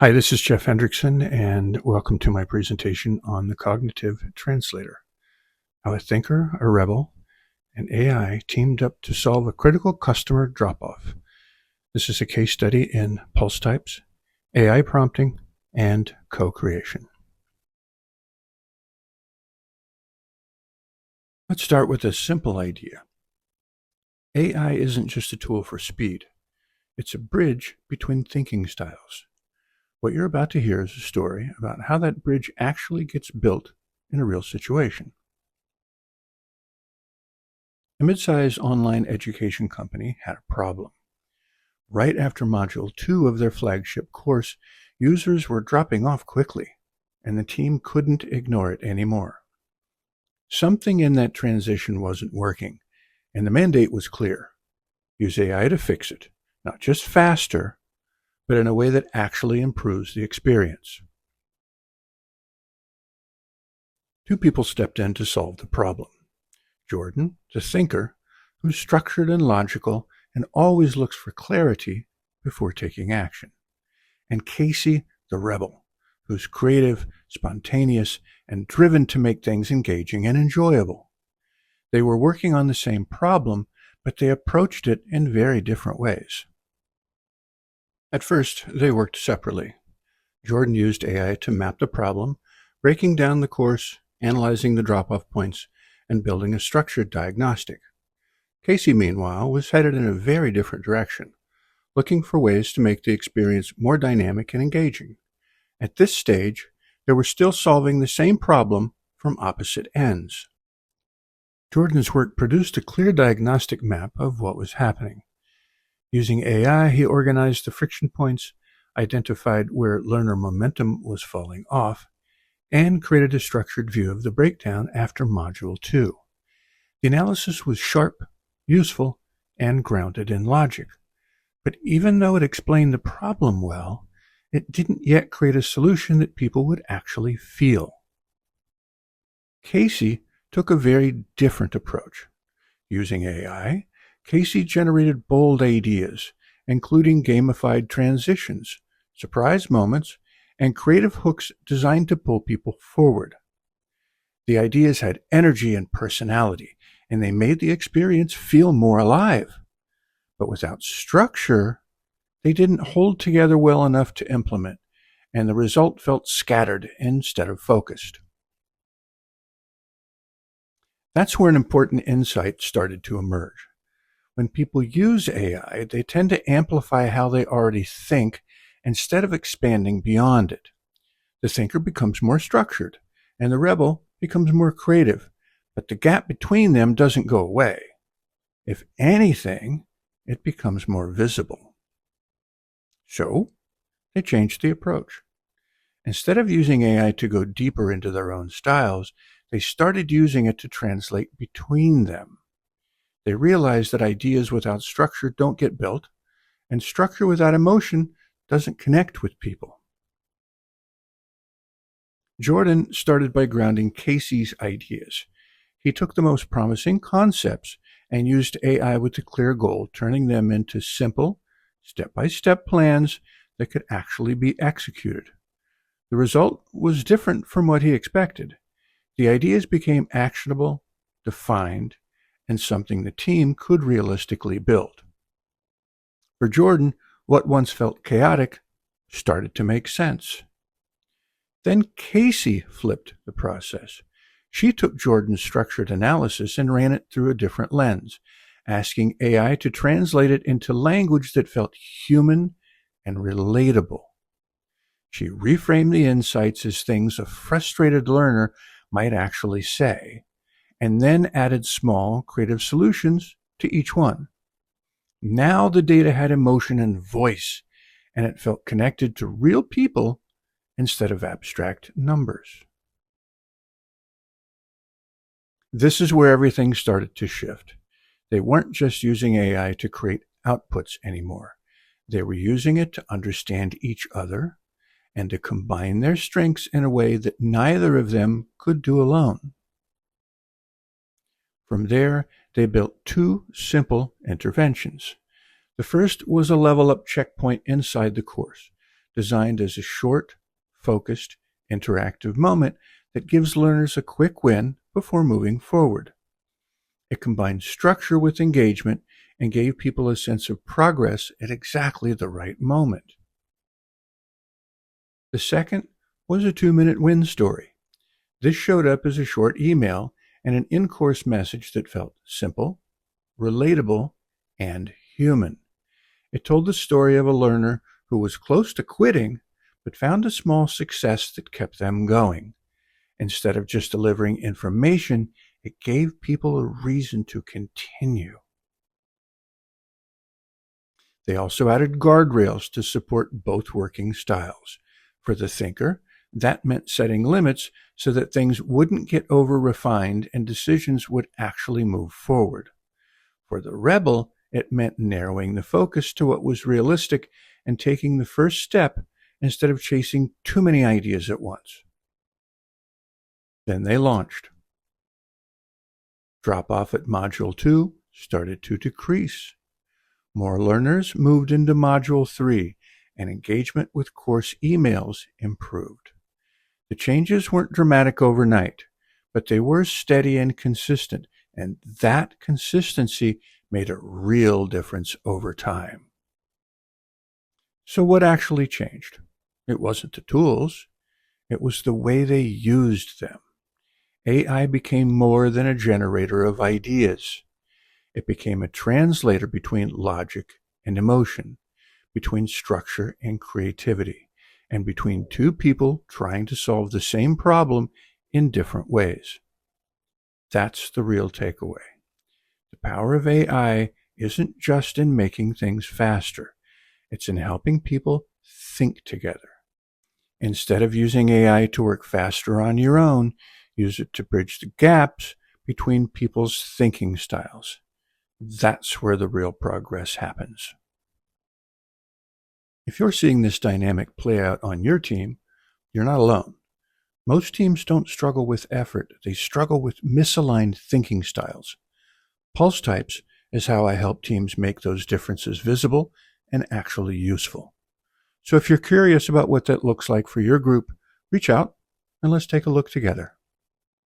Hi, this is Jeff Hendrickson, and welcome to my presentation on the cognitive translator, how a thinker, a rebel, and AI teamed up to solve a critical customer drop-off. This is a case study in pulse types, AI prompting, and co-creation. Let's start with a simple idea. AI isn't just a tool for speed. It's a bridge between thinking styles. What you're about to hear is a story about how that bridge actually gets built in a real situation. A mid-sized online education company had a problem. Right after Module 2 of their flagship course, users were dropping off quickly, and the team couldn't ignore it anymore. Something in that transition wasn't working, and the mandate was clear. Use AI to fix it, not just faster, but in a way that actually improves the experience. Two people stepped in to solve the problem. Jordan, the thinker, who's structured and logical and always looks for clarity before taking action. And Casey, the rebel, who's creative, spontaneous, and driven to make things engaging and enjoyable. They were working on the same problem, but they approached it in very different ways. At first, they worked separately. Jordan used AI to map the problem, breaking down the course, analyzing the drop-off points, and building a structured diagnostic. Casey, meanwhile, was headed in a very different direction, looking for ways to make the experience more dynamic and engaging. At this stage, they were still solving the same problem from opposite ends. Jordan's work produced a clear diagnostic map of what was happening. Using AI, he organized the friction points, identified where learner momentum was falling off, and created a structured view of the breakdown after Module 2. The analysis was sharp, useful, and grounded in logic. But even though it explained the problem well, it didn't yet create a solution that people would actually feel. Casey took a very different approach. Using AI, Casey generated bold ideas, including gamified transitions, surprise moments, and creative hooks designed to pull people forward. The ideas had energy and personality, and they made the experience feel more alive. But without structure, they didn't hold together well enough to implement, and the result felt scattered instead of focused. That's where an important insight started to emerge. When people use AI, they tend to amplify how they already think instead of expanding beyond it. The thinker becomes more structured, and the rebel becomes more creative, but the gap between them doesn't go away. If anything, it becomes more visible. So, they changed the approach. Instead of using AI to go deeper into their own styles, they started using it to translate between them. They realized that ideas without structure don't get built, and structure without emotion doesn't connect with people. Jordan started by grounding Casey's ideas. He took the most promising concepts and used AI with a clear goal, turning them into simple, step-by-step plans that could actually be executed. The result was different from what he expected. The ideas became actionable, defined, and something the team could realistically build. For Jordan, what once felt chaotic started to make sense. Then Casey flipped the process. She took Jordan's structured analysis and ran it through a different lens, asking AI to translate it into language that felt human and relatable. She reframed the insights as things a frustrated learner might actually say, and then added small, creative solutions to each one. Now the data had emotion and voice, and it felt connected to real people instead of abstract numbers. This is where everything started to shift. They weren't just using AI to create outputs anymore. They were using it to understand each other and to combine their strengths in a way that neither of them could do alone. From there, they built two simple interventions. The first was a level-up checkpoint inside the course designed as a short, focused, interactive moment that gives learners a quick win before moving forward. It combined structure with engagement and gave people a sense of progress at exactly the right moment. The second was a 2-minute win story. This showed up as a short email and an in-course message that felt simple, relatable, and human. It told the story of a learner who was close to quitting, but found a small success that kept them going. Instead of just delivering information, it gave people a reason to continue. They also added guardrails to support both working styles. For the thinker, that meant setting limits so that things wouldn't get over-refined and decisions would actually move forward. For the rebel, it meant narrowing the focus to what was realistic and taking the first step instead of chasing too many ideas at once. Then they launched. Drop-off at Module 2 started to decrease. More learners moved into Module 3, and engagement with course emails improved. The changes weren't dramatic overnight, but they were steady and consistent, and that consistency made a real difference over time. So what actually changed? It wasn't the tools, it was the way they used them. AI became more than a generator of ideas. It became a translator between logic and emotion, between structure and creativity, and between two people trying to solve the same problem in different ways. That's the real takeaway. The power of AI isn't just in making things faster. It's in helping people think together. Instead of using AI to work faster on your own, use it to bridge the gaps between people's thinking styles. That's where the real progress happens. If you're seeing this dynamic play out on your team, you're not alone. Most teams don't struggle with effort, they struggle with misaligned thinking styles. Pulse types is how I help teams make those differences visible and actually useful. So if you're curious about what that looks like for your group, reach out and let's take a look together.